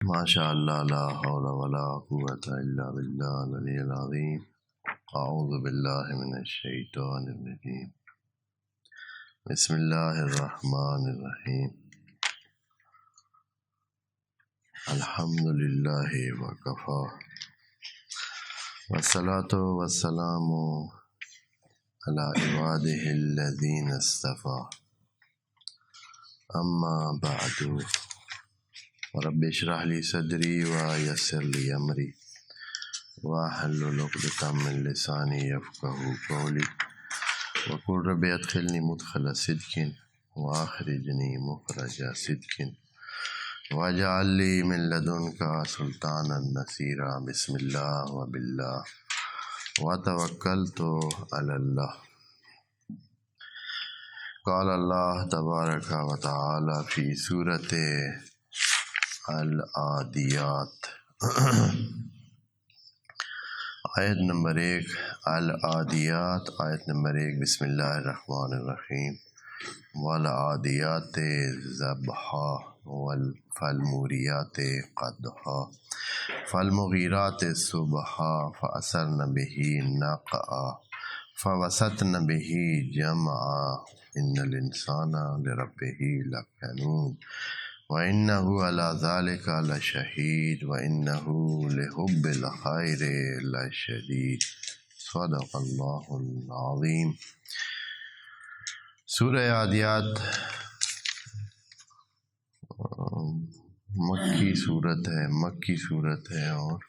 ماشاء اللہ لا حول ولا قوۃ الا باللہ العلی العظیم اعوذ باللہ من الشیطان الرجیم بسم اللہ الرحمن الرحیم الحمد للہ وکفی والصلاۃ والسلام علی عبادہ الذین اصطفی اما بعد رب اشرح لی صدری ویسر لی امری واحلل عقدۃ من لسانی یفقہوا قولی وقل رب ادخلنی مدخل صدق واخرجنی مخرج صدق واجعل لی من لدنک سلطانا نصیرا بسم اللہ وباللہ وتوکلت علی اللہ۔ قال اللہ تبارک و تعالی فی سورۃ العادیات آیت نمبر 1 العادیات آیت نمبر 1 بسم اللہ الرحمن الرحیم والعادیات ضبحا فالموریات قدحا فالمغیرات صبحا فأثرن به نقعا فوسطن به جمعا ان الانسان لربه لکنود وَإِنَّهُ عَلَى ذَلِكَ لَشَهِيدٌ وَإِنَّهُ لِحُبِّ الْخَيْرِ لَشَدِيدٌ صدق اللہ العظیم۔ سورہ عادیات مکی صورت ہے اور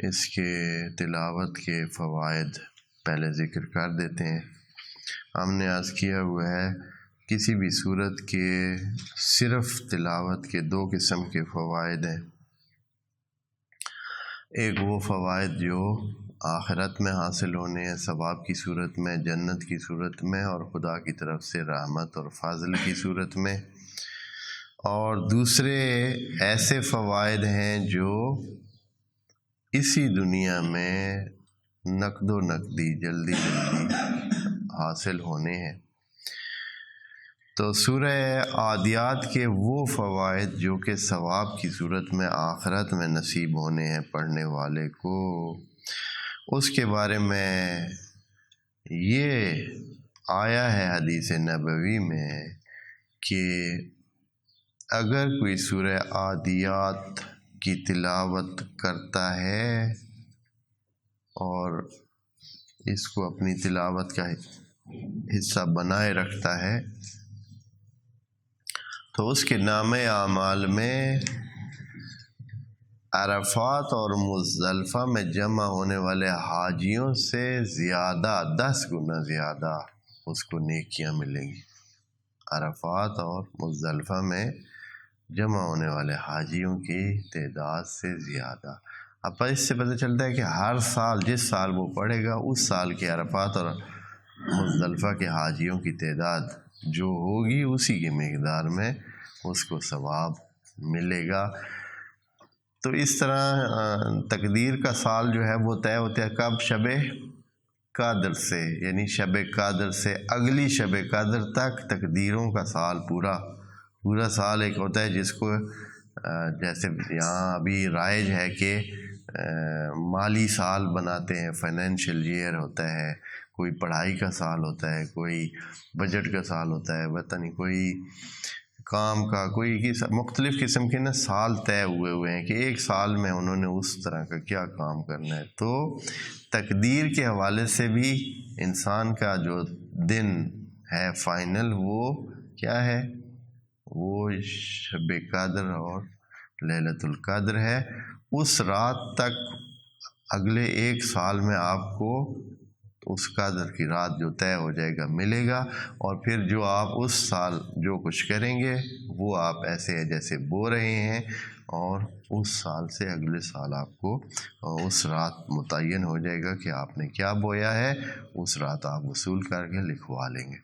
اس کے تلاوت کے فوائد پہلے ذکر کر دیتے ہیں۔ ہم نے عرض کیا ہوا ہے کسی بھی صورت کے صرف تلاوت کے 2 قسم کے فوائد ہیں۔ ایک وہ فوائد جو آخرت میں حاصل ہونے ہیں، ثواب کی صورت میں، جنت کی صورت میں، اور خدا کی طرف سے رحمت اور فضل کی صورت میں، اور دوسرے ایسے فوائد ہیں جو اسی دنیا میں نقد و نقدی جلدی حاصل ہونے ہیں۔ تو سورہ عادیات کے وہ فوائد جو کہ ثواب کی صورت میں آخرت میں نصیب ہونے ہیں پڑھنے والے کو، اس کے بارے میں یہ آیا ہے حدیث نبوی میں کہ اگر کوئی سورہ عادیات کی تلاوت کرتا ہے اور اس کو اپنی تلاوت کا حصہ بنائے رکھتا ہے تو اس کے نامہ اعمال میں عرفات اور مزدلفہ میں جمع ہونے والے حاجیوں سے زیادہ 10 گنا زیادہ اس کو نیکیاں ملیں گی۔ عرفات اور مزدلفہ میں جمع ہونے والے حاجیوں کی تعداد سے زیادہ۔ اب اس سے پتہ چلتا ہے کہ ہر سال جس سال وہ پڑھے گا اس سال کے عرفات اور مزدلفہ کے حاجیوں کی تعداد جو ہوگی اسی کی مقدار میں اس کو ثواب ملے گا۔ تو اس طرح تقدیر کا سال جو ہے وہ طے ہوتا ہے کب؟ شب قدر سے، یعنی شب قدر سے اگلی شب قدر تک تقدیروں کا سال پورا سال ایک ہوتا ہے جس کو جیسے یہاں ابھی رائج ہے کہ مالی سال بناتے ہیں، فائنینشیل ایئر ہوتا ہے، کوئی پڑھائی کا سال ہوتا ہے، کوئی بجٹ کا سال ہوتا ہے، وطن کوئی کام کا، کوئی مختلف قسم کے سال طے ہوئے ہیں کہ ایک سال میں انہوں نے اس طرح کا کیا کام کرنا ہے۔ تو تقدیر کے حوالے سے بھی انسان کا جو دن ہے فائنل وہ کیا ہے؟ وہ شب قدر اور لیلۃ القدر ہے۔ اس رات تک اگلے ایک سال میں آپ کو اس قدر کی رات جو طے ہو جائے گا ملے گا، اور پھر جو آپ اس سال جو کچھ کریں گے وہ آپ ایسے جیسے بو رہے ہیں، اور اس سال سے اگلے سال آپ کو اس رات متعین ہو جائے گا کہ آپ نے کیا بویا ہے، اس رات آپ وصول کر کے لکھوا لیں گے۔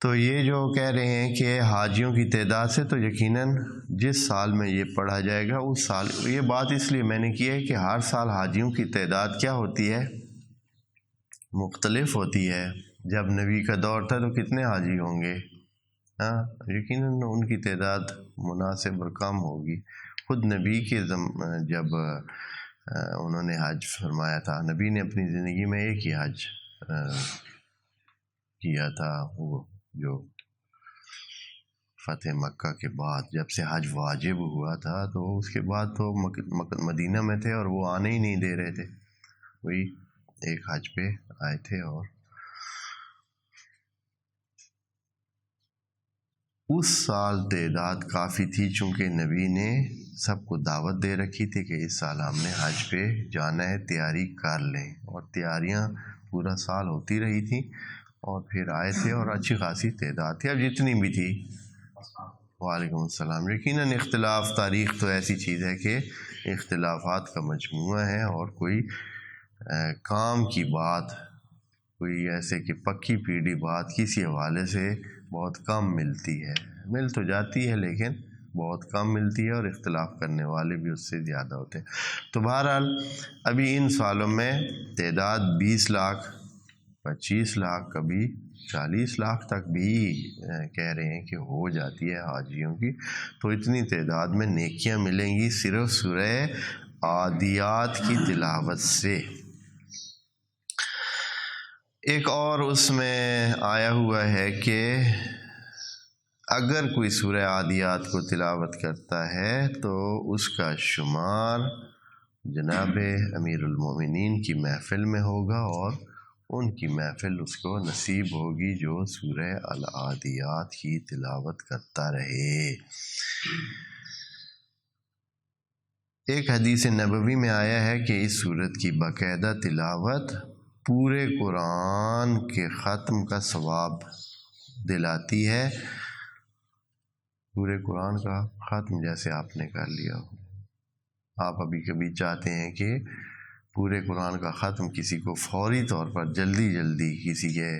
تو یہ جو کہہ رہے ہیں کہ حاجیوں کی تعداد سے، تو یقیناً جس سال میں یہ پڑھا جائے گا اس سال، یہ بات اس لیے میں نے کی ہے کہ ہر سال حاجیوں کی تعداد کیا ہوتی ہے؟ مختلف ہوتی ہے۔ جب نبی کا دور تھا تو کتنے حاجی ہوں گے؟ ہاں یقیناً ان کی تعداد مناسب اور کم ہوگی. خود نبی کے جب انہوں نے حج فرمایا تھا، نبی نے اپنی زندگی میں ایک ہی حج کیا تھا، وہ جو فتح مکہ کے بعد جب سے حج واجب ہوا تھا، تو اس کے بعد تو مدینہ میں تھے اور وہ آنے ہی نہیں دے رہے تھے. وہی ایک حج پہ آئے تھے، اور اس سال تعداد کافی تھی چونکہ نبی نے سب کو دعوت دے رکھی تھی کہ اس سال ہم نے حج پہ جانا ہے، تیاری کر لیں. اور تیاریاں پورا سال ہوتی رہی تھیں، اور پھر آئے تھے اور اچھی خاصی تعداد تھی. اب جتنی بھی تھی. وعلیکم السلام. یقیناً اختلاف، تاریخ تو ایسی چیز ہے کہ اختلافات کا مجموعہ ہے، اور کوئی کام کی بات، کوئی ایسے کہ پکی پیڑھی بات کسی حوالے سے بہت کم ملتی ہے. مل تو جاتی ہے لیکن بہت کم ملتی ہے، اور اختلاف کرنے والے بھی اس سے زیادہ ہوتے ہیں. تو بہرحال ابھی ان سالوں میں تعداد 20 لاکھ، 25 لاکھ، کبھی 40 لاکھ تک بھی کہہ رہے ہیں کہ ہو جاتی ہے حاجیوں کی. تو اتنی تعداد میں نیکیاں ملیں گی صرف سورہ عادیات کی تلاوت سے. ایک اور اس میں آیا ہوا ہے کہ اگر کوئی سورہ عادیات کو تلاوت کرتا ہے تو اس کا شمار جناب امیر المومنین کی محفل میں ہوگا، اور ان کی محفل اس کو نصیب ہوگی جو سورہ العادیات کی تلاوت کرتا رہے. ایک حدیث نبوی میں آیا ہے کہ اس سورت کی باقاعدہ تلاوت پورے قرآن کے ختم کا ثواب دلاتی ہے. پورے قرآن کا ختم جیسے آپ نے کر لیا ہو. آپ ابھی کبھی چاہتے ہیں کہ پورے قرآن کا ختم کسی کو فوری طور پر جلدی کسی کے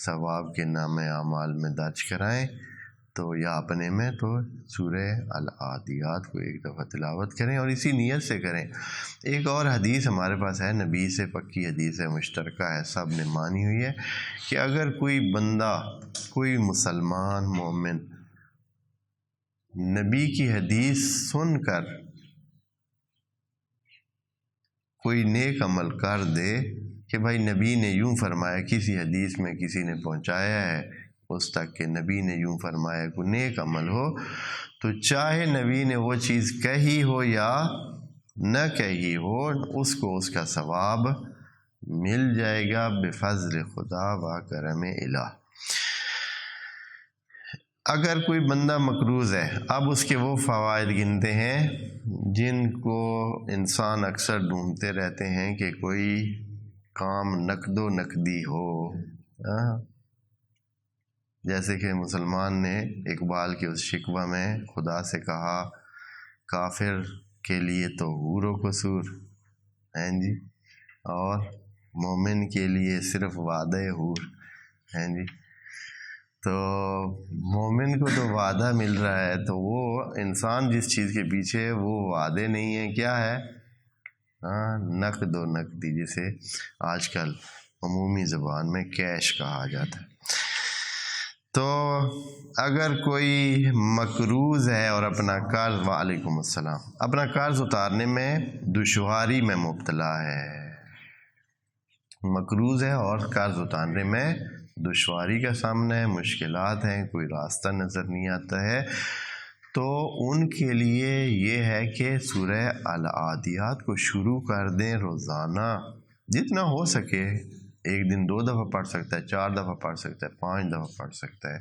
ثواب کے نام اعمال میں درج کرائیں، تو یا اپنے میں تو سورہ العادیات کو ایک دفعہ تلاوت کریں، اور اسی نیت سے کریں. ایک اور حدیث ہمارے پاس ہے، نبی سے پکی حدیث ہے، مشترکہ ہے، سب نے مانی ہوئی ہے، کہ اگر کوئی بندہ، کوئی مسلمان مومن نبی کی حدیث سن کر کوئی نیک عمل کر دے کہ بھائی نبی نے یوں فرمایا، کسی حدیث میں کسی نے پہنچایا ہے اس تک کہ نبی نے یوں فرمایا، کوئی نیک عمل ہو، تو چاہے نبی نے وہ چیز کہی ہو یا نہ کہی ہو، اس کو اس کا ثواب مل جائے گا بفضل خدا و کرم الہ. اگر کوئی بندہ مقروض ہے، اب اس کے وہ فوائد گنتے ہیں جن کو انسان اکثر ڈھونڈتے رہتے ہیں کہ کوئی کام نقد و نقدی ہو. جیسے کہ مسلمان نے اقبال کے اس شکوہ میں خدا سے کہا، کافر کے لیے تو حور و قصور ہیں جی، اور مومن کے لیے صرف وعدہ حور ہیں جی. تو مومن کو تو وعدہ مل رہا ہے، تو وہ انسان جس چیز کے پیچھے وہ وعدے نہیں ہیں، کیا ہے؟ نقد و نقدی، جسے آج کل عمومی زبان میں کیش کہا جاتا ہے. تو اگر کوئی مقروض ہے اور اپنا قرض، وعلیکم السلام، اپنا قرض اتارنے میں دشواری میں مبتلا ہے، مقروض ہے اور قرض اتارنے میں دشواری کا سامنا ہے، مشکلات ہیں، کوئی راستہ نظر نہیں آتا ہے، تو ان کے لیے یہ ہے کہ سورہ العادیات کو شروع کر دیں روزانہ، جتنا ہو سکے. ایک دن 2 دفعہ پڑھ سکتا ہے، 4 دفعہ پڑھ سکتا ہے، 5 دفعہ پڑھ سکتا ہے،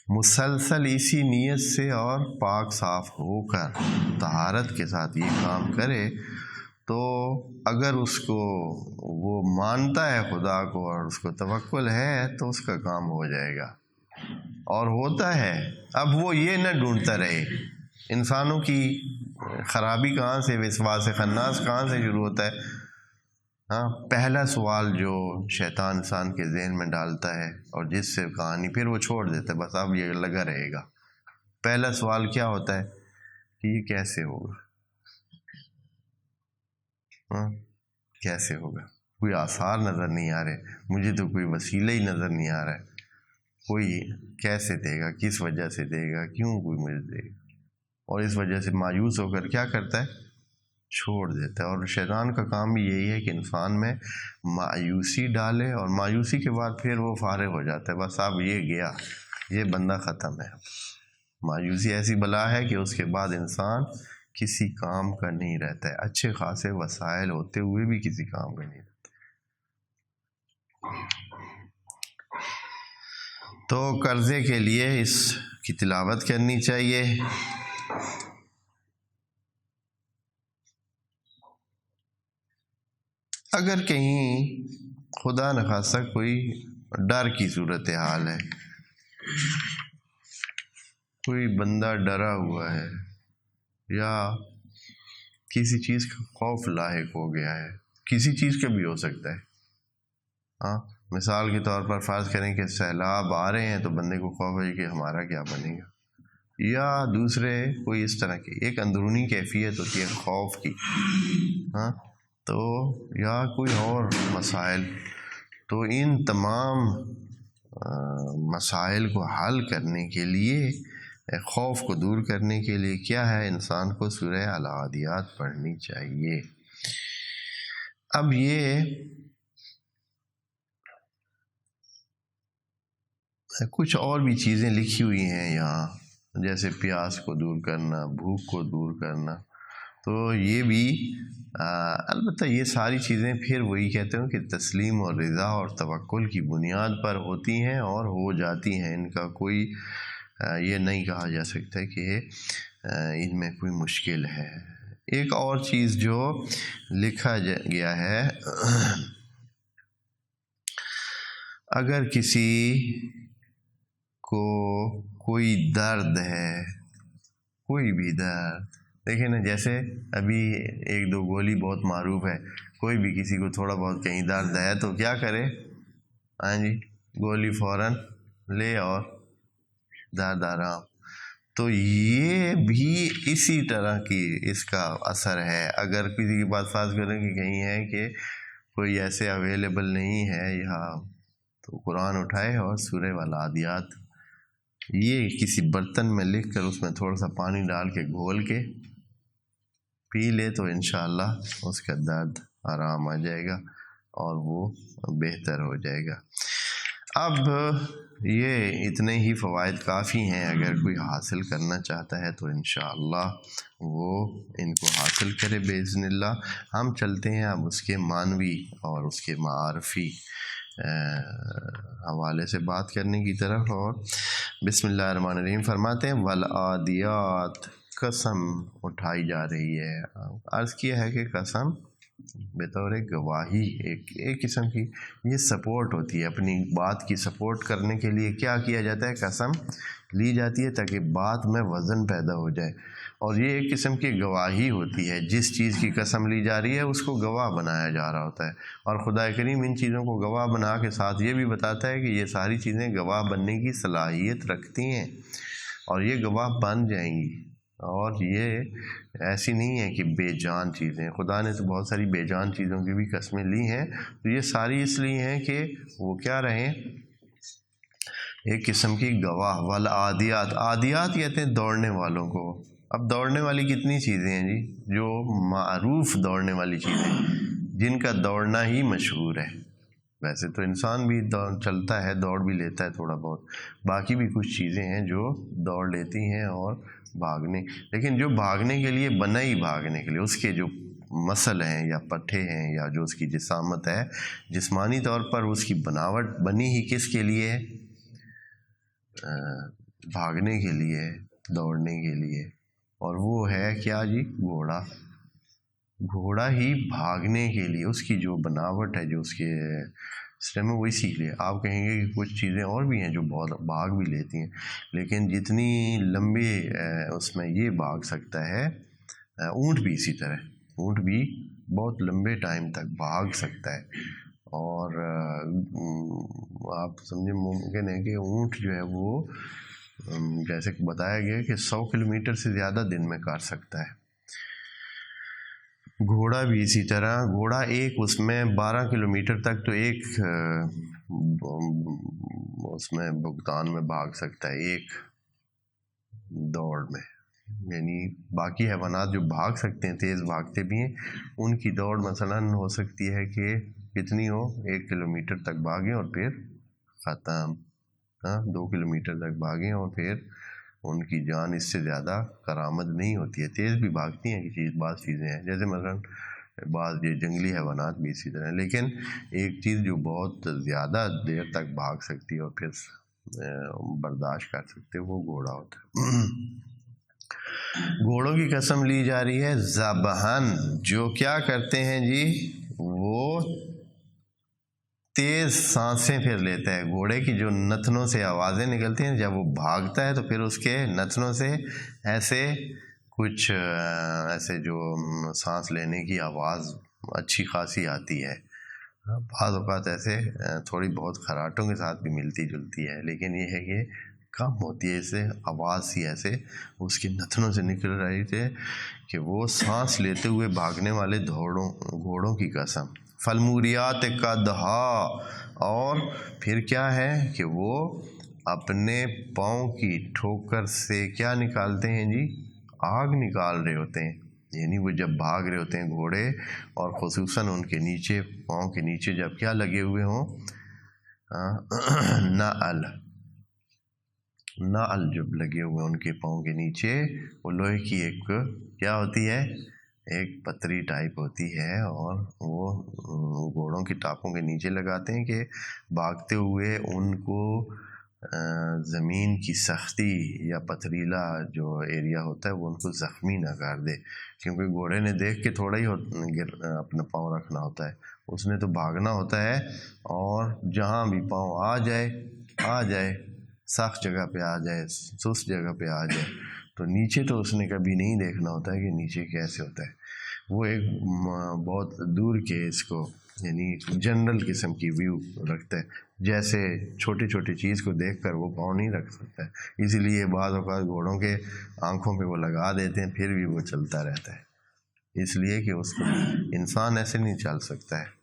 مسلسل اسی نیت سے اور پاک صاف ہو کر طہارت کے ساتھ یہ کام کرے، تو اگر اس کو وہ مانتا ہے خدا کو اور اس کو توکل ہے تو اس کا کام ہو جائے گا، اور ہوتا ہے. اب وہ یہ نہ ڈھونڈتا رہے. انسانوں کی خرابی کہاں سے، وسواس خناس کہاں سے شروع ہوتا ہے؟ پہلا سوال جو شیطان انسان کے ذہن میں ڈالتا ہے اور جس سے کہانی پھر وہ چھوڑ دیتا ہے، بس اب یہ لگا رہے گا. پہلا سوال کیا ہوتا ہے کہ یہ کیسے ہوگا؟ کیسے ہوگا؟ کوئی آثار نظر نہیں آ رہے، مجھے تو کوئی وسیلہ ہی نظر نہیں آ رہا ہے. کوئی کیسے دے گا، کس وجہ سے دے گا، کیوں کوئی مجھے دے گا، اور اس وجہ سے مایوس ہو کر کیا کرتا ہے، چھوڑ دیتا ہے۔ اور شیطان کا کام بھی یہی ہے کہ انسان میں مایوسی ڈالے، اور مایوسی کے بعد پھر وہ فارغ ہو جاتا ہے، بس اب یہ گیا، یہ بندہ ختم ہے۔ مایوسی ایسی بلا ہے کہ اس کے بعد انسان کسی کام کا نہیں رہتا ہے، اچھے خاصے وسائل ہوتے ہوئے بھی کسی کام کا نہیں رہتا۔ تو قرضے کے لیے اس کی تلاوت کرنی چاہیے۔ اگر کہیں خدا نخواستہ کوئی ڈر کی صورتحال ہے، کوئی بندہ ڈرا ہوا ہے یا کسی چیز کا خوف لاحق ہو گیا ہے، کسی چیز کا بھی ہو سکتا ہے، مثال کے طور پر فرض کریں کہ سیلاب آ رہے ہیں تو بندے کو خوف ہے کہ ہمارا کیا بنے گا، یا دوسرے کوئی اس طرح کی ایک اندرونی کیفیت ہوتی ہے خوف کی، تو یا کوئی اور مسائل۔ تو ان تمام مسائل کو حل کرنے کے لیے، خوف کو دور کرنے کے لیے کیا ہے، انسان کو سورہ العادیات پڑھنی چاہیے۔ اب یہ کچھ اور بھی چیزیں لکھی ہوئی ہیں یہاں، جیسے پیاس کو دور کرنا، بھوک کو دور کرنا، تو یہ بھی البتہ یہ ساری چیزیں پھر وہی کہتے ہیں کہ تسلیم اور رضا اور توکل کی بنیاد پر ہوتی ہیں اور ہو جاتی ہیں، ان کا کوئی یہ نہیں کہا جا سکتا کہ ان میں کوئی مشکل ہے۔ ایک اور چیز جو لکھا گیا ہے، اگر کسی کو کوئی درد ہے، کوئی بھی درد، دیکھیں نا، جیسے ابھی ایک دو گولی بہت معروف ہے، کوئی بھی کسی کو تھوڑا بہت کہیں درد ہے تو کیا کرے، گولی فوراً لے اور درد آرام۔ تو یہ بھی اسی طرح کی اس کا اثر ہے۔ اگر کسی کے پاس فرض کریں کہ کہیں ہے کہ کوئی ایسے اویلیبل نہیں ہے یہاں، تو قرآن اٹھائے اور سورہ العادیات یہ کسی برتن میں لکھ کر اس میں تھوڑا سا پانی ڈال کے گھول کے پی لے تو انشاءاللہ اس کا درد آرام آ جائے گا اور وہ بہتر ہو جائے گا۔ اب یہ اتنے ہی فوائد کافی ہیں، اگر کوئی حاصل کرنا چاہتا ہے تو انشاءاللہ وہ ان کو حاصل کرے باذن اللہ۔ ہم چلتے ہیں اب اس کے معنوی اور اس کے معارفی حوالے سے بات کرنے کی طرف، اور بسم اللہ الرحمن الرحیم فرماتے ہیں والعادیات، قسم اٹھائی جا رہی ہے۔ عرض کیا ہے کہ قسم بطور گواہی ایک قسم کی یہ سپورٹ ہوتی ہے، اپنی بات کی سپورٹ کرنے کے لیے کیا کیا جاتا ہے، قسم لی جاتی ہے تاکہ بات میں وزن پیدا ہو جائے، اور یہ ایک قسم کی گواہی ہوتی ہے، جس چیز کی قسم لی جا رہی ہے اس کو گواہ بنایا جا رہا ہوتا ہے، اور خدا کریم ان چیزوں کو گواہ بنا کے ساتھ یہ بھی بتاتا ہے کہ یہ ساری چیزیں گواہ بننے کی صلاحیت رکھتی ہیں اور یہ گواہ بن جائیں گی، اور یہ ایسی نہیں ہے کہ بے جان چیزیں، خدا نے تو بہت ساری بے جان چیزوں کی بھی قسمیں لی ہیں، تو یہ ساری اس لیے ہیں کہ وہ کیا رہیں، ایک قسم کی گواہ۔ والعادیات، عادیات کہتے ہیں دوڑنے والوں کو۔ اب دوڑنے والی کتنی چیزیں ہیں جی، جو معروف دوڑنے والی چیزیں جن کا دوڑنا ہی مشہور ہے، ویسے تو انسان بھی چلتا ہے، دوڑ بھی لیتا ہے تھوڑا بہت، باقی بھی کچھ چیزیں ہیں جو دوڑ لیتی ہیں اور بھاگنے، لیکن جو بھاگنے کے لیے بنا ہی بھاگنے کے لیے، اس کے جو مسل ہیں یا پٹھے ہیں یا جو اس کی جسامت ہے، جسمانی طور پر اس کی بناوٹ بنی ہی کس کے لیے ہے، بھاگنے کے لیے، دوڑنے کے لیے، اور وہ ہے کیا جی، گھوڑا۔ گھوڑا ہی بھاگنے کے لیے، اس کی جو بناوٹ ہے، جو اس کے سسٹم ہے، وہ اسی لیے۔ آپ کہیں گے کہ کچھ چیزیں اور بھی ہیں جو بہت بھاگ بھی لیتی ہیں، لیکن جتنی لمبی اس میں یہ بھاگ سکتا ہے، اونٹ بھی اسی طرح، اونٹ بھی بہت لمبے ٹائم تک بھاگ سکتا ہے، اور آپ سمجھیں ممکن ہے کہ اونٹ جو ہے وہ جیسے کہ بتایا گیا کہ 100 کلومیٹر سے زیادہ دن میں کاٹ سکتا ہے۔ گھوڑا بھی اسی طرح، گھوڑا ایک اس میں 12 کلومیٹر تک تو ایک اس میں بھگتان میں بھاگ سکتا ہے ایک دوڑ میں. یعنی باقی حیوانات جو بھاگ سکتے ہیں، تیز بھاگتے بھی ہیں، ان کی دوڑ مثلاً ہو سکتی ہے کہ کتنی ہو، 1 کلومیٹر تک بھاگیں اور پھر ختم. 2 کلومیٹر تک بھاگیں اور پھر ان کی جان اس سے زیادہ کارآمد نہیں ہوتی ہے. تیز بھی بھاگتی ہیں بعض چیزیں ہیں، جیسے مثلاً بعض یہ جنگلی حیوانات بھی اسی طرح. لیکن ایک چیز جو بہت زیادہ دیر تک بھاگ سکتی ہے اور پھر برداشت کر سکتے، وہ گھوڑا ہوتا ہے. گھوڑوں کی قسم لی جا رہی ہے ذبحن، جو کیا کرتے ہیں جی، وہ تیز سانسیں پھر لیتا ہے. گھوڑے کی جو نتنوں سے آوازیں نکلتی ہیں جب وہ بھاگتا ہے، تو پھر اس کے نتنوں سے ایسے کچھ ایسے جو سانس لینے کی آواز اچھی خاصی آتی ہے. بعض اوقات ایسے تھوڑی بہت خراٹوں کے ساتھ بھی ملتی جلتی ہے، لیکن یہ ہے کہ کم ہوتی ہے. اسے آواز سی ایسے اس کی نتنوں سے نکل رہی تھی کہ وہ سانس لیتے ہوئے بھاگنے والے گھوڑوں کی قسم. فالموریات قدحا، اور پھر کیا ہے کہ وہ اپنے پاؤں کی ٹھوکر سے کیا نکالتے ہیں جی، آگ نکال رہے ہوتے ہیں. یعنی وہ جب بھاگ رہے ہوتے ہیں گھوڑے، اور خصوصاً ان کے نیچے، پاؤں کے نیچے جب کیا لگے ہوئے ہوں، نعل جب لگے ہوئے ان کے پاؤں کے نیچے، وہ لوہے کی ایک کیا ہوتی ہے، ایک پتری ٹائپ ہوتی ہے، اور وہ گھوڑوں کی ٹاپوں کے نیچے لگاتے ہیں کہ بھاگتے ہوئے ان کو زمین کی سختی یا پتھریلا جو ایریا ہوتا ہے وہ ان کو زخمی نہ کر دے. کیونکہ گھوڑے نے دیکھ کے تھوڑا ہی اپنا پاؤں رکھنا ہوتا ہے، اس نے تو بھاگنا ہوتا ہے، اور جہاں بھی پاؤں آ جائے سخت جگہ پہ آ جائے، سست جگہ پہ آ جائے، تو نیچے تو اس نے کبھی نہیں دیکھنا ہوتا ہے کہ نیچے کیسے ہوتا ہے. وہ ایک بہت دور کے اس کو یعنی جنرل قسم کی ویو رکھتا ہے، جیسے چھوٹی چھوٹی چیز کو دیکھ کر وہ پاؤں نہیں رکھ سکتا ہے. اسی لیے بعض اوقات گھوڑوں کے آنکھوں پہ وہ لگا دیتے ہیں، پھر بھی وہ چلتا رہتا ہے، اس لیے کہ اس کو انسان ایسے نہیں چل سکتا ہے.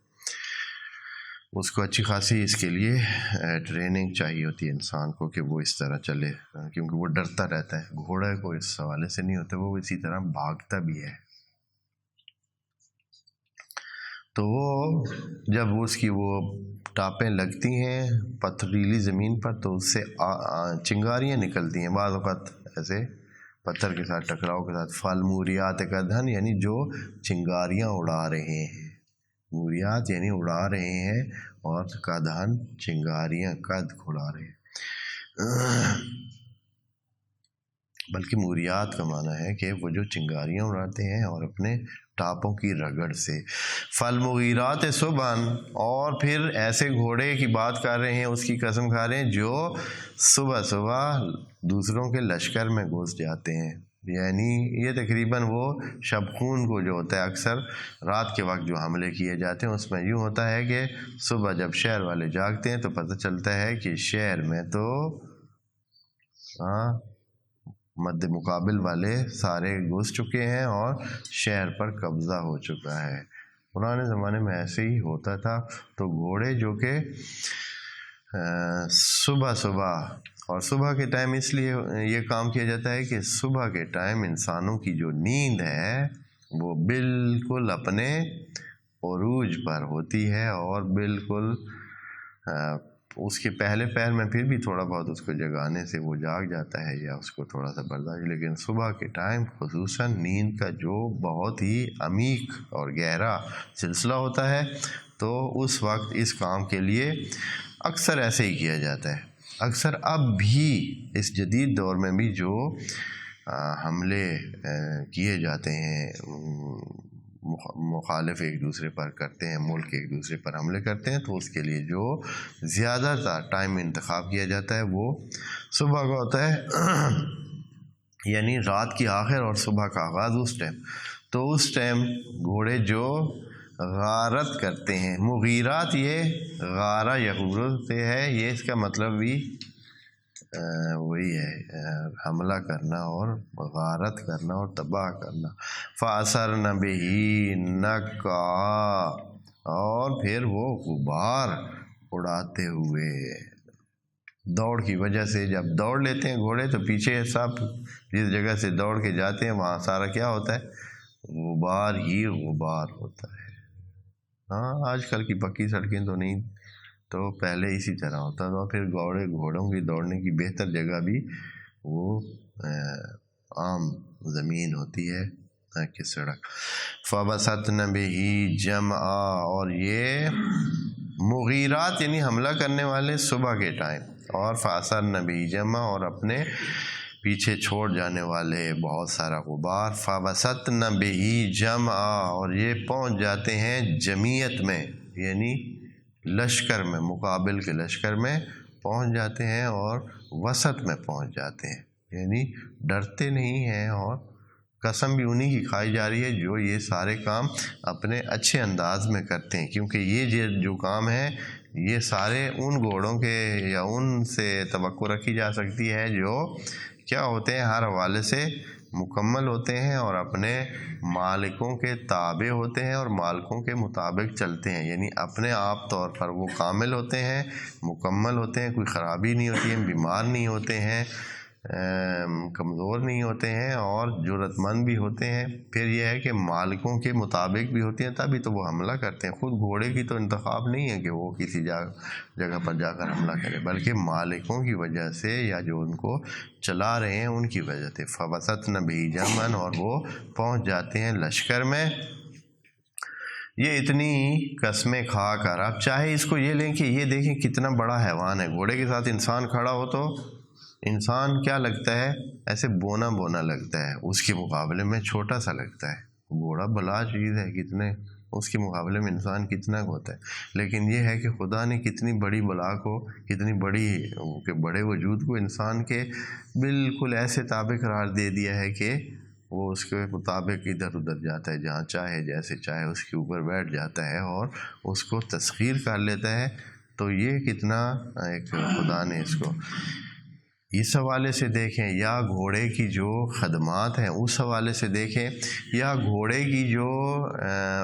اس کو اچھی خاصی اس کے لیے ٹریننگ چاہیے ہوتی ہے انسان کو کہ وہ اس طرح چلے، کیونکہ وہ ڈرتا رہتا ہے. گھوڑے کو اس حوالے سے نہیں ہوتا، وہ اسی طرح بھاگتا بھی ہے. تو وہ جب اس کی وہ ٹاپیں لگتی ہیں پتھریلی زمین پر، تو اس سے چنگاریاں نکلتی ہیں، بعض اوقات ایسے پتھر کے ساتھ ٹکراؤ کے ساتھ. فالموریات قدحن، یعنی جو چنگاریاں اڑا رہے ہیں. موریات یعنی اڑا رہے ہیں، اور قدحن چنگاریاں، قد اڑا رہے ہیں. بلکہ موریات کا معنی ہے کہ وہ جو چنگاریاں اڑاتے ہیں اور اپنے ٹاپوں کی رگڑ سے. فالمغیرات صبحن، اور پھر ایسے گھوڑے کی بات کر رہے ہیں، اس کی قسم کھا رہے ہیں جو صبح صبح دوسروں کے لشکر میں گھس جاتے ہیں. یعنی یہ تقریباً وہ شبخون کو جو ہوتا ہے اکثر رات کے وقت جو حملے کیے جاتے ہیں، اس میں یوں ہوتا ہے کہ صبح جب شہر والے جاگتے ہیں تو پتہ چلتا ہے کہ شہر میں تو مد مقابل والے سارے گھس چکے ہیں اور شہر پر قبضہ ہو چکا ہے. پرانے زمانے میں ایسے ہی ہوتا تھا. تو گھوڑے جو کہ صبح اور صبح کے ٹائم اس لیے یہ کام کیا جاتا ہے کہ صبح کے ٹائم انسانوں کی جو نیند ہے وہ بالکل اپنے عروج پر ہوتی ہے، اور بالکل اس کے پہلے پہر میں پھر بھی تھوڑا بہت اس کو جگانے سے وہ جاگ جاتا ہے یا اس کو تھوڑا سا برداشت، لیکن صبح کے ٹائم خصوصاً نیند کا جو بہت ہی عمیق اور گہرا سلسلہ ہوتا ہے، تو اس وقت اس کام کے لیے اکثر ایسے ہی کیا جاتا ہے. اکثر اب بھی اس جدید دور میں بھی جو حملے کیے جاتے ہیں، مخالف ایک دوسرے پر کرتے ہیں، ملک ایک دوسرے پر حملے کرتے ہیں، تو اس کے لیے جو زیادہ تر ٹائم انتخاب کیا جاتا ہے وہ صبح کا ہوتا ہے، یعنی رات کی آخر اور صبح کا آغاز اس ٹائم. تو اس ٹائم گھوڑے جو غارت کرتے ہیں، مغیرات یہ غارہ یغور سے ہے، یہ اس کا مطلب بھی وہی ہے، حملہ کرنا اور غارت کرنا اور تباہ کرنا. فَأَثَرْنَ بِهِ نَقْعًا، اور پھر وہ غبار اڑاتے ہوئے. دوڑ کی وجہ سے جب دوڑ لیتے ہیں گھوڑے تو پیچھے سب جس جگہ سے دوڑ کے جاتے ہیں وہاں سارا کیا ہوتا ہے؟ غبار ہی غبار ہوتا ہے. ہاں آج کل کی پکی سڑکیں تو نہیں، تو پہلے اسی طرح ہوتا تھا. پھر گھوڑوں کی دوڑنے کی بہتر جگہ بھی وہ عام زمین ہوتی ہے کہ سڑک. فَبَسَطْنَ بِهِ جَمْعًا، اور یہ مغیرات یعنی حملہ کرنے والے صبح کے ٹائم، اور فَأَثَرْنَ بِهِ جَمْعًا، اور اپنے پیچھے چھوڑ جانے والے بہت سارا غبار. فَبَسَطْنَ بِهِ جَمْعًا، اور یہ پہنچ جاتے ہیں جمعیت میں یعنی لشکر میں، مقابل کے لشکر میں پہنچ جاتے ہیں اور وسط میں پہنچ جاتے ہیں، یعنی ڈرتے نہیں ہیں. اور قسم بھی انہی کی کھائی جا رہی ہے جو یہ سارے کام اپنے اچھے انداز میں کرتے ہیں، کیونکہ یہ جو کام ہے یہ سارے ان گھوڑوں کے یا ان سے توقع رکھی جا سکتی ہے جو کیا ہوتے ہیں، ہر حوالے سے مکمل ہوتے ہیں اور اپنے مالکوں کے تابع ہوتے ہیں اور مالکوں کے مطابق چلتے ہیں. یعنی اپنے آپ طور پر وہ کامل ہوتے ہیں، مکمل ہوتے ہیں، کوئی خرابی نہیں ہوتی ہے، بیمار نہیں ہوتے ہیں، کمزور نہیں ہوتے ہیں اور جرأت مند بھی ہوتے ہیں. پھر یہ ہے کہ مالکوں کے مطابق بھی ہوتے ہیں، تبھی تو وہ حملہ کرتے ہیں. خود گھوڑے کی تو انتخاب نہیں ہے کہ وہ کسی جگہ پر جا کر حملہ کرے، بلکہ مالکوں کی وجہ سے یا جو ان کو چلا رہے ہیں ان کی وجہ سے. فَبَسَطْنَ بِهِ جَمْعًا، اور وہ پہنچ جاتے ہیں لشکر میں. یہ اتنی قسمیں کھا کر، اب چاہے اس کو یہ لیں کہ یہ دیکھیں کتنا بڑا حیوان ہے، گھوڑے کے ساتھ انسان کھڑا ہو تو انسان کیا لگتا ہے، ایسے بونا بونا لگتا ہے، اس کے مقابلے میں چھوٹا سا لگتا ہے. گھوڑا بلا چیز ہے، کتنے اس کے مقابلے میں انسان کتنا ہوتا ہے. لیکن یہ ہے کہ خدا نے کتنی بڑی بلا کو، کتنی بڑی کہ بڑے وجود کو انسان کے بالکل ایسے تابع قرار دے دیا ہے کہ وہ اس کے مطابق ادھر ادھر جاتا ہے، جہاں چاہے جیسے چاہے اس کے اوپر بیٹھ جاتا ہے اور اس کو تسخیر کر لیتا ہے. تو یہ کتنا ایک خدا نے اس کو اس حوالے سے دیکھیں، یا گھوڑے کی جو خدمات ہیں اس حوالے سے دیکھیں، یا گھوڑے کی جو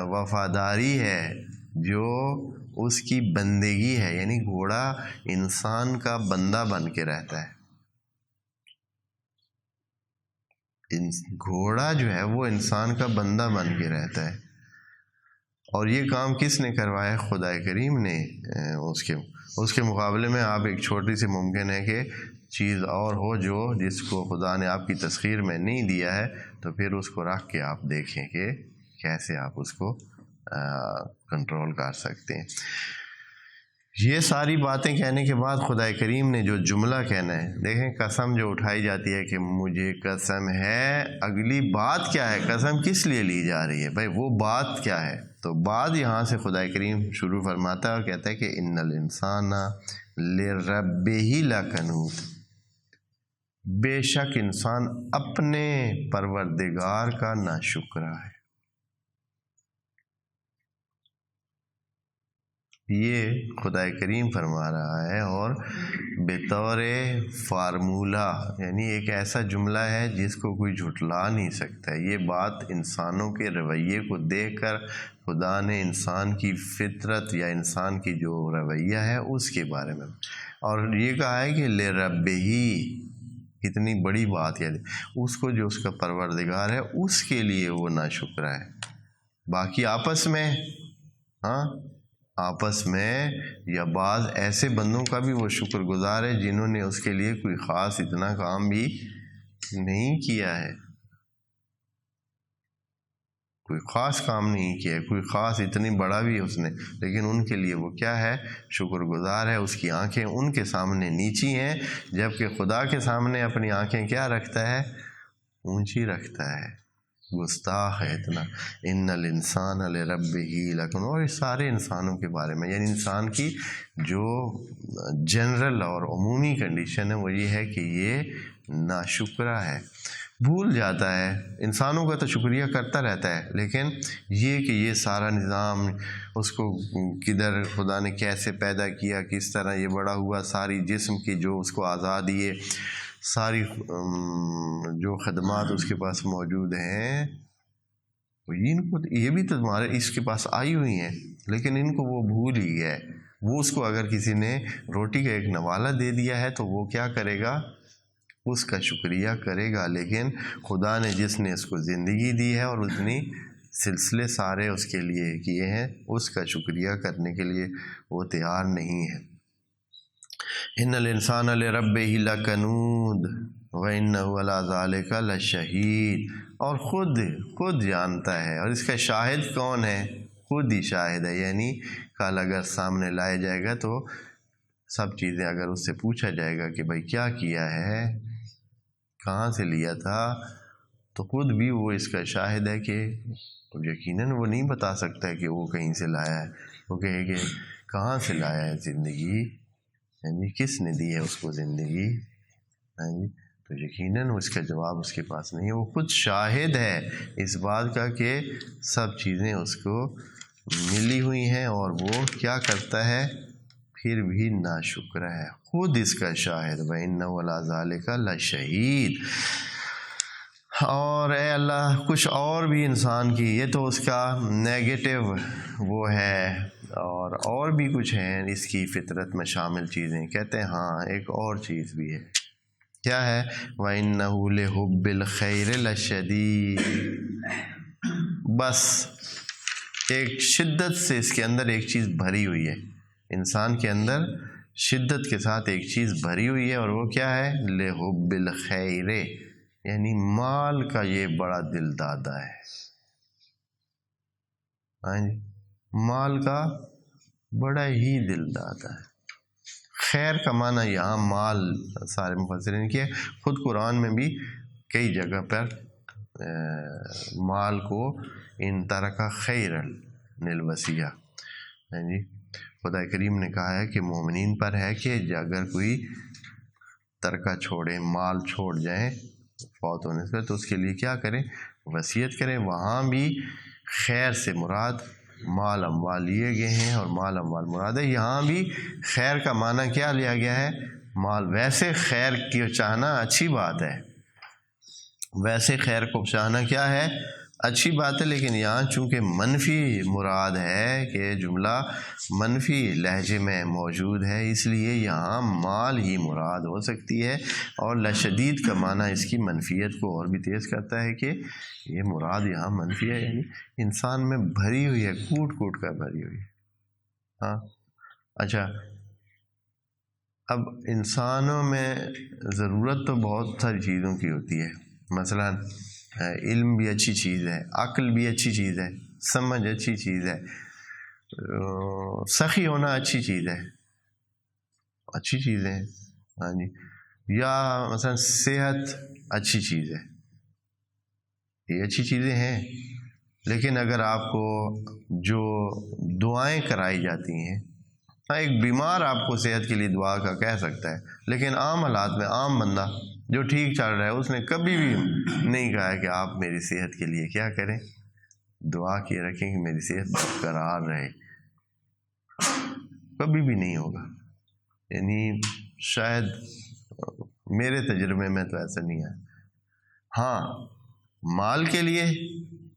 وفاداری ہے، جو اس کی بندگی ہے. یعنی گھوڑا انسان کا بندہ بن کے رہتا ہے. گھوڑا جو ہے وہ انسان کا بندہ بن کے رہتا ہے. اور یہ کام کس نے کروایا؟ خدا کریم نے. اس کے مقابلے میں آپ ایک چھوٹی سی ممکن ہے کہ چیز اور ہو جو جس کو خدا نے آپ کی تسخیر میں نہیں دیا ہے، تو پھر اس کو رکھ کے آپ دیکھیں کہ کیسے آپ اس کو کنٹرول کر سکتے ہیں. یہ ساری باتیں کہنے کے بعد خدا کریم نے جو جملہ کہنا ہے، دیکھیں قسم جو اٹھائی جاتی ہے کہ مجھے قسم ہے، اگلی بات کیا ہے، قسم کس لیے لی جا رہی ہے بھائی، وہ بات کیا ہے؟ تو بعد یہاں سے خدا کریم شروع فرماتا ہے اور کہتا ہے کہ ان الانسان لربہ لکنود، بے شک انسان اپنے پروردگار کا ناشکرا ہے. یہ خدا کریم فرما رہا ہے، اور بطور فارمولہ، یعنی ایک ایسا جملہ ہے جس کو کوئی جھٹلا نہیں سکتا. یہ بات انسانوں کے رویے کو دیکھ کر خدا نے انسان کی فطرت یا انسان کی جو رویہ ہے اس کے بارے میں، اور یہ کہا ہے کہ لِرَبِّهِ، کتنی بڑی بات ہے، اس کو جو اس کا پروردگار ہے اس کے لیے وہ ناشکرا ہے. باقی آپس میں، آپس میں یا بعض ایسے بندوں کا بھی وہ شکر گزار ہے جنہوں نے اس کے لیے کوئی خاص اتنا کام بھی نہیں کیا ہے، کوئی خاص کام نہیں کیا ہے، کوئی خاص اتنی بڑا بھی اس نے، لیکن ان کے لیے وہ کیا ہے، شکر گزار ہے. اس کی آنکھیں ان کے سامنے نیچی ہیں، جبکہ خدا کے سامنے اپنی آنکھیں کیا رکھتا ہے، اونچی رکھتا ہے. گستاخ ہے اتنا. ان الانسان لربہ لکنود، اور اس سارے انسانوں کے بارے میں، یعنی انسان کی جو جنرل اور عمومی کنڈیشن ہے وہ یہ ہے کہ یہ ناشکرا ہے، بھول جاتا ہے. انسانوں کا تو شکریہ کرتا رہتا ہے، لیکن یہ کہ یہ سارا نظام اس کو کدھر خدا نے کیسے پیدا کیا، کس طرح یہ بڑا ہوا، ساری جسم کی جو اس کو آزادی ہے، ساری جو خدمات اس کے پاس موجود ہیں، ان کو یہ بھی تو تمہارے اس کے پاس آئی ہوئی ہیں، لیکن ان کو وہ بھول ہی گیا ہے. وہ اس کو اگر کسی نے روٹی کا ایک نوالہ دے دیا ہے تو وہ کیا کرے گا؟ اس کا شکریہ کرے گا، لیکن خدا نے جس نے اس کو زندگی دی ہے اور اتنی سلسلے سارے اس کے لیے کیے ہیں، اس کا شکریہ کرنے کے لیے وہ تیار نہیں ہے۔ ان الانسان لربہ لکنود وانہ علی ذلک لشہید، اور خود جانتا ہے، اور اس کا شاہد کون ہے؟ خود ہی شاہد ہے، یعنی کل اگر سامنے لایا جائے گا تو سب چیزیں اگر اس سے پوچھا جائے گا کہ بھائی کیا کیا ہے، کہاں سے لیا تھا، تو خود بھی وہ اس کا شاہد ہے کہ یقیناً وہ نہیں بتا سکتا ہے کہ وہ کہیں سے لایا ہے، وہ کہے کہ کہاں سے لایا ہے زندگی، یعنی کس نے دی ہے اس کو زندگی، تو یقیناً اس کا جواب اس کے پاس نہیں ہے۔ وہ خود شاہد ہے اس بات کا کہ سب چیزیں اس کو ملی ہوئی ہیں، اور وہ کیا کرتا ہے؟ پھر بھی ناشکر ہے، خود اس کا شاہد، وَإِنَّهُ عَلَىٰ ذَلِكَ لَشَهِيدٌ۔ اور اے اللہ کچھ اور بھی انسان کی، یہ تو اس کا نیگیٹو وہ ہے، اور بھی کچھ ہیں اس کی فطرت میں شامل چیزیں، کہتے ہیں ہاں ایک اور چیز بھی ہے، کیا ہے؟ وَإِنَّهُ لِحُبِّ الْخَيْرِ لَشَدِيدٌ، بس ایک شدت سے اس کے اندر ایک چیز بھری ہوئی ہے، انسان کے اندر شدت کے ساتھ ایک چیز بھری ہوئی ہے، اور وہ کیا ہے؟ لِحُبِّ الْخَيْرِ، یعنی مال کا یہ بڑا دل دادا ہے، مال کا بڑا ہی دل دادا ہے۔ خیر کا معنی یہاں مال سارے مفسرین کیے، خود قرآن میں بھی کئی جگہ پر مال کو ان ترک خیرا للوصیہ، خدا کریم نے کہا ہے کہ مومنین پر ہے کہ اگر کوئی ترکہ چھوڑے، مال چھوڑ جائیں فوت ہونے سے، تو اس کے لیے کیا کریں؟ وصیت کریں۔ وہاں بھی خیر سے مراد مال اموال لیے گئے ہیں، اور مال اموال مراد ہے، یہاں بھی خیر کا معنی کیا لیا گیا ہے؟ مال۔ ویسے خیر کی چاہنا اچھی بات ہے، ویسے خیر کو چاہنا کیا ہے؟ اچھی بات ہے، لیکن یہاں چونکہ منفی مراد ہے کہ جملہ منفی لہجے میں موجود ہے، اس لیے یہاں مال ہی مراد ہو سکتی ہے، اور لشدید کا معنی اس کی منفیت کو اور بھی تیز کرتا ہے کہ یہ مراد یہاں منفی ہے، یعنی انسان میں بھری ہوئی ہے، کوٹ کوٹ کر بھری ہوئی ہے۔ ہاں اچھا، اب انسانوں میں ضرورت تو بہت ساری چیزوں کی ہوتی ہے، مثلا علم بھی اچھی چیز ہے، عقل بھی اچھی چیز ہے، سمجھ اچھی چیز ہے، سخی ہونا اچھی چیز ہے، اچھی چیزیں ہیں، ہاں جی، یا مثلا صحت اچھی چیز ہے، یہ اچھی چیزیں ہیں، لیکن اگر آپ کو جو دعائیں کرائی جاتی ہیں، ایک بیمار آپ کو صحت کے لیے دعا کا کہہ سکتا ہے، لیکن عام حالات میں عام بندہ جو ٹھیک چل رہا ہے اس نے کبھی بھی نہیں کہا ہے کہ آپ میری صحت کے لیے کیا کریں؟ دعا کیے رکھیں کہ میری صحت برقرار رہے، کبھی بھی نہیں ہوگا، یعنی شاید میرے تجربے میں تو ایسا نہیں ہے۔ ہاں مال کے لیے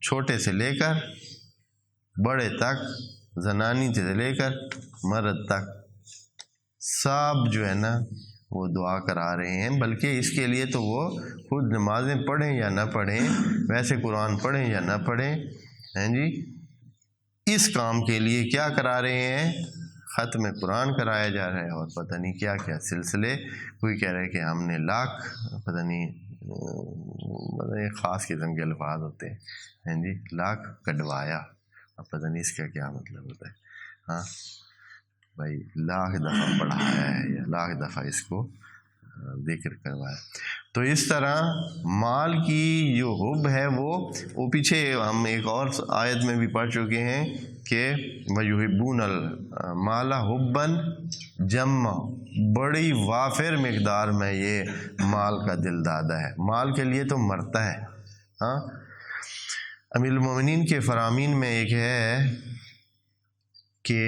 چھوٹے سے لے کر بڑے تک، زنانی سے لے کر مرد تک، سب جو ہے نا وہ دعا کرا رہے ہیں، بلکہ اس کے لیے تو وہ خود نمازیں پڑھیں یا نہ پڑھیں، ویسے قرآن پڑھیں یا نہ پڑھیں، ہیں جی، اس کام کے لیے کیا کرا رہے ہیں؟ ختم قرآن کرایا جا رہا ہے، اور پتہ نہیں کیا کیا سلسلے، کوئی کہہ رہا ہے کہ ہم نے لاکھ، پتہ نہیں خاص قسم کے الفاظ ہوتے ہیں جی، لاکھ کڈوایا، اب پتہ نہیں اس کا کیا مطلب ہوتا ہے، ہاں بھائی لاکھ دفعہ پڑھایا ہے یا لاکھ دفعہ اس کو ذکر کروایا۔ تو اس طرح مال کی جو حب ہے وہ پیچھے ہم ایک اور آیت میں بھی پڑھ چکے ہیں کہ وَيُحِبُّونَ الْمَالَ حُبًّا جَمًّا، بڑی وافر مقدار میں یہ مال کا دل دادا ہے، مال کے لیے تو مرتا ہے۔ ہاں امیر المومنین کے فرامین میں ایک ہے کہ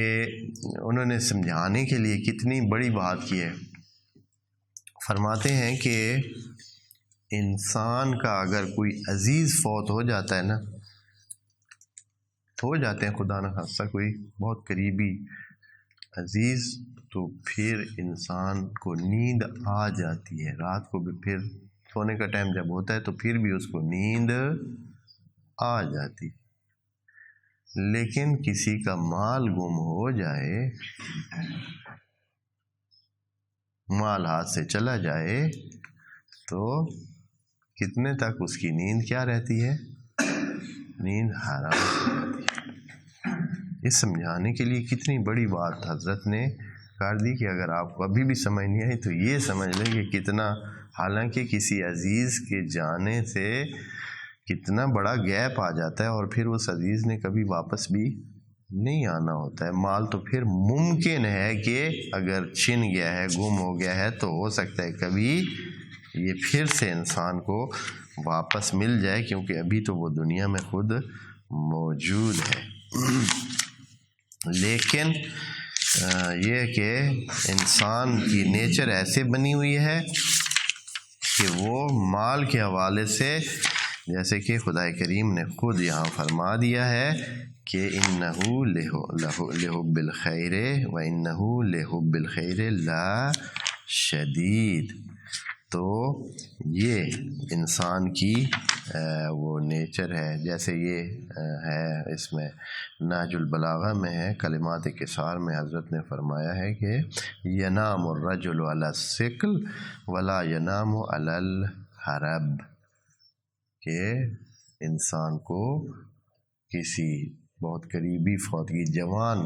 انہوں نے سمجھانے کے لیے کتنی بڑی بات کی ہے، فرماتے ہیں کہ انسان کا اگر کوئی عزیز فوت ہو جاتا ہے نا، ہو جاتے ہیں خدا نخواستہ کوئی بہت قریبی عزیز تو پھر انسان کو نیند آ جاتی ہے، رات کو بھی پھر سونے کا ٹائم جب ہوتا ہے تو پھر بھی اس کو نیند آ جاتی۔ لیکن کسی کا مال گم ہو جائے، مال ہاتھ سے چلا جائے تو کتنے تک اس کی نیند کیا رہتی ہے؟ نیند حرام ہو جاتی ہے۔ یہ سمجھانے کے لیے کتنی بڑی بات حضرت نے کر دی کہ اگر آپ کو ابھی بھی سمجھ نہیں آئی تو یہ سمجھ لیں کہ کتنا، حالانکہ کسی عزیز کے جانے سے کتنا بڑا گیپ آ جاتا ہے اور پھر اس عزیز نے کبھی واپس بھی نہیں آنا ہوتا ہے۔ مال تو پھر ممکن ہے کہ اگر چھن گیا ہے، گم ہو گیا ہے تو ہو سکتا ہے کبھی یہ پھر سے انسان کو واپس مل جائے، کیونکہ ابھی تو وہ دنیا میں خود موجود ہے۔ لیکن یہ کہ انسان کی نیچر ایسے بنی ہوئی ہے کہ وہ مال کے حوالے سے، جیسے کہ خدا کریم نے خود یہاں فرما دیا ہے کہ انہو لحب الخیر و انہو لحب الخیر لا شدید۔ تو یہ انسان کی وہ نیچر ہے، جیسے یہ ہے اس میں نہج البلاغہ میں ہے، کلمات کثار میں حضرت نے فرمایا ہے کہ ینام الرجل علی الثقل ولا ینام علی الحرب، کہ انسان کو کسی بہت قریبی فوتگی،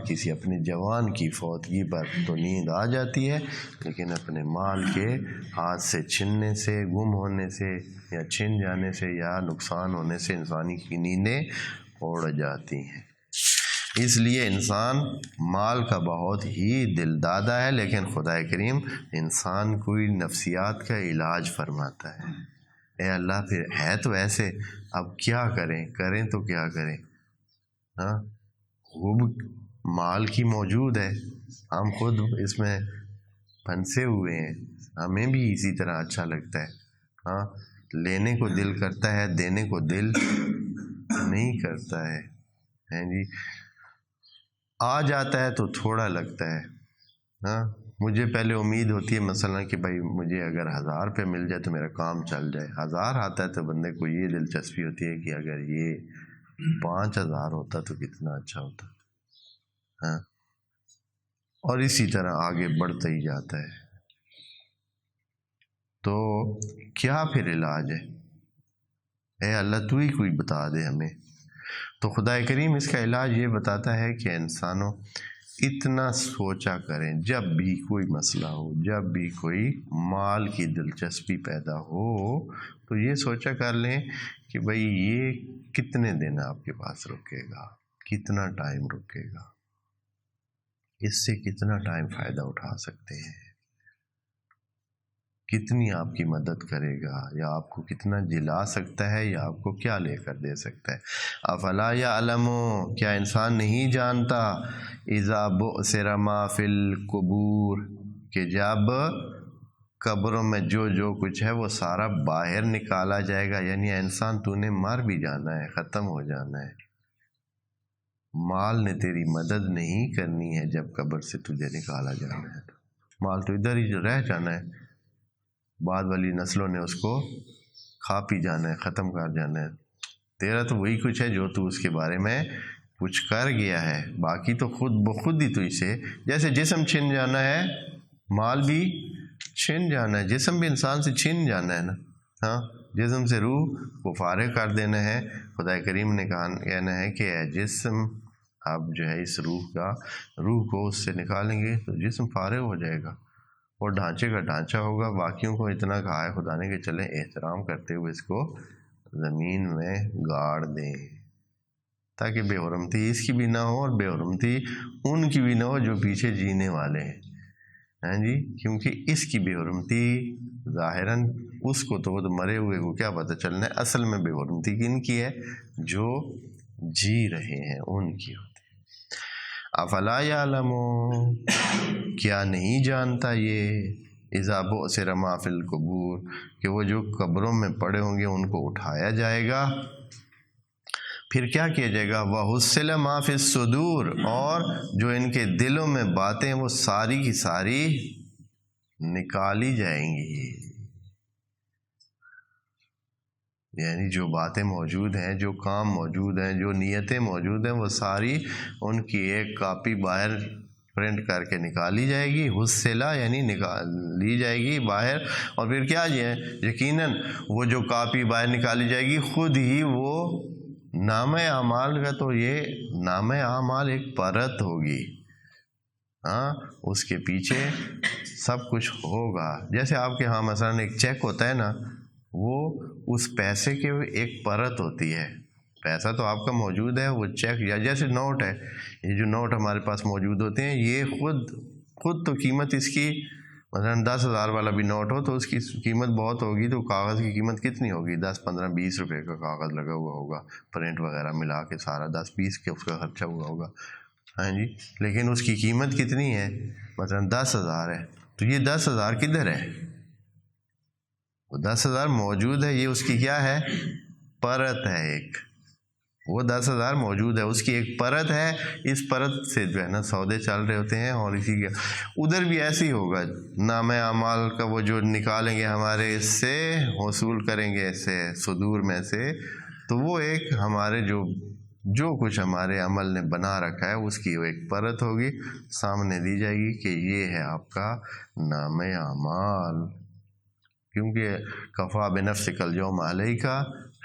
کسی اپنے جوان کی فوتگی پر تو نیند آ جاتی ہے، لیکن اپنے مال کے ہاتھ سے چھننے سے، گم ہونے سے یا چھن جانے سے یا نقصان ہونے سے انسانی کی نیندیں اڑ جاتی ہیں۔ اس لیے انسان مال کا بہت ہی دل دادا ہے، لیکن خدا کریم انسان کوئی نفسیات کا علاج فرماتا ہے۔ اے اللہ پھر ہے تو ایسے، اب کیا کریں تو کیا کریں؟ ہاں، وہ مال کی موجود ہے، ہم خود اس میں پھنسے ہوئے ہیں، ہمیں بھی اسی طرح اچھا لگتا ہے، ہاں، لینے کو دل کرتا ہے، دینے کو دل نہیں کرتا ہے، ہیں جی، آ جاتا ہے تو تھوڑا لگتا ہے۔ ہاں، مجھے پہلے امید ہوتی ہے مثلا کہ بھائی مجھے اگر 1000 روپے مل جائے تو میرا کام چل جائے، 1000 آتا ہے تو بندے کو یہ دلچسپی ہوتی ہے کہ اگر یہ 5000 ہوتا تو کتنا اچھا ہوتا، ہاں، اور اسی طرح آگے بڑھتا ہی جاتا ہے۔ تو کیا پھر علاج ہے؟ اے اللہ تو ہی کوئی بتا دے ہمیں۔ تو خدا کریم اس کا علاج یہ بتاتا ہے کہ انسانوں اتنا سوچا کریں، جب بھی کوئی مسئلہ ہو، جب بھی کوئی مال کی دلچسپی پیدا ہو تو یہ سوچا کر لیں کہ بھئی یہ کتنے دن آپ کے پاس رکے گا، کتنا ٹائم رکے گا، اس سے کتنا ٹائم فائدہ اٹھا سکتے ہیں، کتنی آپ کی مدد کرے گا، یا آپ کو کتنا جلا سکتا ہے، یا آپ کو کیا لے کر دے سکتا ہے۔ افلا یعلم، کیا انسان نہیں جانتا، اذا بعثر ما فی القبور، کہ جب قبروں میں جو کچھ ہے وہ سارا باہر نکالا جائے گا، یعنی انسان تو نے مر بھی جانا ہے، ختم ہو جانا ہے، مال نے تیری مدد نہیں کرنی ہے جب قبر سے تجھے نکالا جانا ہے، مال تو ادھر ہی رہ جانا ہے، بعد والی نسلوں نے اس کو کھا پی جانا ہے، ختم کر جانا ہے، تیرا تو وہی کچھ ہے جو تو اس کے بارے میں کچھ کر گیا ہے، باقی تو خود بخود ہی تو اسے، جیسے جسم چھن جانا ہے مال بھی چھن جانا ہے، جسم بھی انسان سے چھن جانا ہے نا، ہاں، جسم سے روح کو فارغ کر دینا ہے۔ خدا کریم نے کہنا ہے کہ اے جسم، اب جو ہے اس روح کو اس سے نکالیں گے تو جسم فارغ ہو جائے گا، اور ڈھانچے کا ڈھانچہ ہوگا۔ باقیوں کو اتنا کہا ہے خدا نے کہ چلیں احترام کرتے ہوئے اس کو زمین میں گاڑ دیں، تاکہ بے حرمتی اس کی بھی نہ ہو اور بے حرمتی ان کی بھی نہ ہو جو پیچھے جینے والے ہیں، ہاں جی، کیونکہ اس کی بے حرمتی ظاہراً اس کو تو مرے ہوئے کو کیا پتہ چلنا ہے، اصل میں بے حرمتی کن کی ہے؟ جو جی رہے ہیں ان کی ہوتی ہے۔ افلا یعلم، کیا نہیں جانتا یہ، اذا بعثر ما فی القبور، کہ وہ جو قبروں میں پڑے ہوں گے ان کو اٹھایا جائے گا، پھر کیا کیا جائے گا؟ وَحُصِّلَ مَا فِي الصُّدُورِ، اور جو ان کے دلوں میں باتیں وہ ساری کی ساری نکالی جائیں گی. یعنی جو باتیں موجود ہیں، جو کام موجود ہیں، جو نیتیں موجود ہیں، وہ ساری ان کی ایک کاپی باہر پرنٹ کر کے نکالی جائے گی. حُصِّلَ یعنی لی جائے گی باہر. اور پھر کیا یقیناً وہ جو کاپی باہر نکالی جائے گی خود ہی وہ نامہ اعمال کا، تو یہ نامہ اعمال ایک پرت ہوگی، ہاں اس کے پیچھے سب کچھ ہوگا. جیسے آپ کے ہاں مثلاً ایک چیک ہوتا ہے نا، وہ اس پیسے کے ایک پرت ہوتی ہے. پیسہ تو آپ کا موجود ہے، وہ چیک یا جیسے نوٹ ہے، یہ جو نوٹ ہمارے پاس موجود ہوتے ہیں یہ خود تو قیمت اس کی مثلاً 10,000 والا بھی نوٹ ہو تو اس کی قیمت بہت ہوگی، تو کاغذ کی قیمت کتنی ہوگی؟ 10 15 20 روپے کا کاغذ لگا ہوا ہوگا، پرنٹ وغیرہ ملا کے سارا 10 20 کے اس کا خرچہ ہوا ہوگا، ہاں جی. لیکن اس کی قیمت کتنی ہے؟ مثلاً 10,000 ہے. تو یہ 10,000 کدھر ہے؟ وہ 10,000 موجود ہے، یہ اس کی کیا ہے؟ پرت ہے ایک. وہ 10,000 موجود ہے، اس کی ایک پرت ہے. اس پرت سے جو ہے نا سودے چل رہے ہوتے ہیں. اور اسی کے ادھر بھی ایسے ہی ہوگا، نامہ اعمال کا وہ جو نکالیں گے ہمارے اس سے وصول کریں گے ایسے صدور میں سے، تو وہ ایک ہمارے جو کچھ ہمارے عمل نے بنا رکھا ہے اس کی وہ ایک پرت ہوگی، سامنے دی جائے گی کہ یہ ہے آپ کا نامہ اعمال. کیونکہ کفا بنفسک الیوم علیک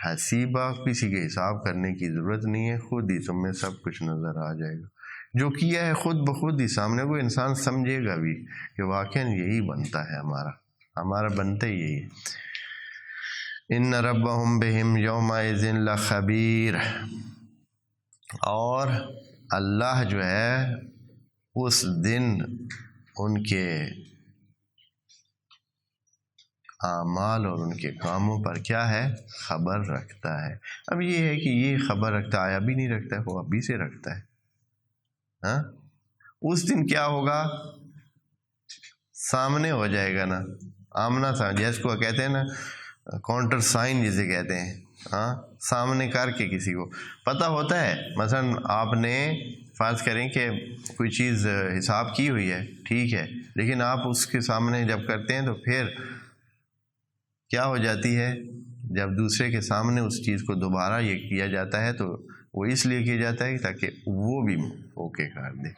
حسیبہ، کسی کے حساب کرنے کی ضرورت نہیں ہے، خود ہی تم میں سب کچھ نظر آ جائے گا. جو کیا ہے خود بخود ہی سامنے کو انسان سمجھے گا بھی کہ واقعاً یہی بنتا ہے، ہمارا بنتا ہی یہی ہے. ان ربہم بہم یومئذ لخبیر، اور اللہ جو ہے اس دن ان کے اعمال اور ان کے کاموں پر کیا ہے؟ خبر رکھتا ہے. اب یہ ہے کہ یہ خبر رکھتا ہے، ابھی نہیں رکھتا ہے، وہ ابھی سے رکھتا ہے. ہاں اس دن کیا ہوگا؟ سامنے ہو جائے گا نا، آمنا سا، جیس کو کہتے ہیں نا کاؤنٹر سائن جسے کہتے ہیں، ہاں سامنے کر کے کسی کو پتہ ہوتا ہے. مثلا آپ نے فرض کریں کہ کوئی چیز حساب کی ہوئی ہے، ٹھیک ہے، لیکن آپ اس کے سامنے جب کرتے ہیں تو پھر کیا ہو جاتی ہے؟ جب دوسرے کے سامنے اس چیز کو دوبارہ یہ کیا جاتا ہے تو وہ اس لیے کیا جاتا ہے تاکہ وہ بھی اوکے کر دے.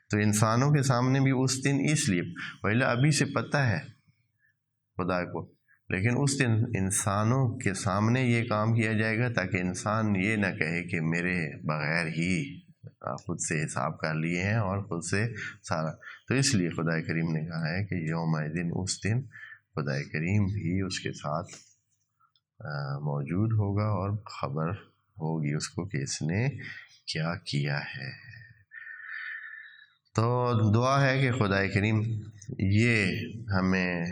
تو انسانوں کے سامنے بھی اس دن اس لیے، پہلے ابھی سے پتہ ہے خدا کو، لیکن اس دن انسانوں کے سامنے یہ کام کیا جائے گا تاکہ انسان یہ نہ کہے کہ میرے بغیر ہی خود سے حساب کر لیے ہیں اور خود سے سارا. تو اس لیے خدا کریم نے کہا ہے کہ یوم دن، اس دن خدا کریم بھی اس کے ساتھ موجود ہوگا اور خبر ہوگی اس کو کہ اس نے کیا کیا ہے. تو دعا ہے کہ خدا کریم یہ ہمیں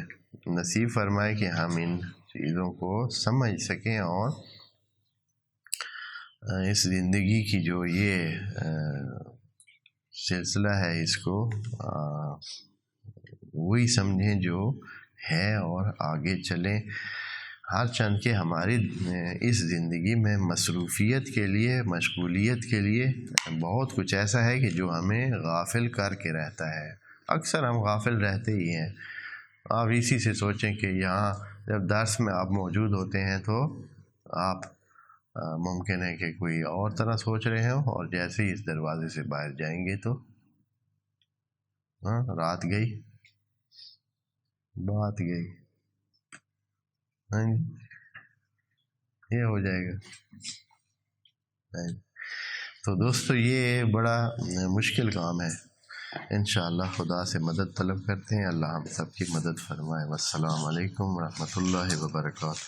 نصیب فرمائے کہ ہم ان چیزوں کو سمجھ سکیں اور اس زندگی کی جو یہ سلسلہ ہے اس کو وہی سمجھیں جو ہے اور آگے چلیں. ہر چند کے ہماری اس زندگی میں مصروفیت کے لیے، مشغولیت کے لیے بہت کچھ ایسا ہے کہ جو ہمیں غافل کر کے رہتا ہے. اکثر ہم غافل رہتے ہی ہیں. آپ اسی سے سوچیں کہ یہاں جب درس میں آپ موجود ہوتے ہیں تو آپ ممکن ہے کہ کوئی اور طرح سوچ رہے ہوں، اور جیسے ہی اس دروازے سے باہر جائیں گے تو رات گئی، بات گئی، یہ ہو جائے گا. تو دوستو یہ بڑا مشکل کام ہے. انشاءاللہ خدا سے مدد طلب کرتے ہیں، اللہ ہم سب کی مدد فرمائے. والسلام علیکم ورحمۃ اللہ وبرکاتہ.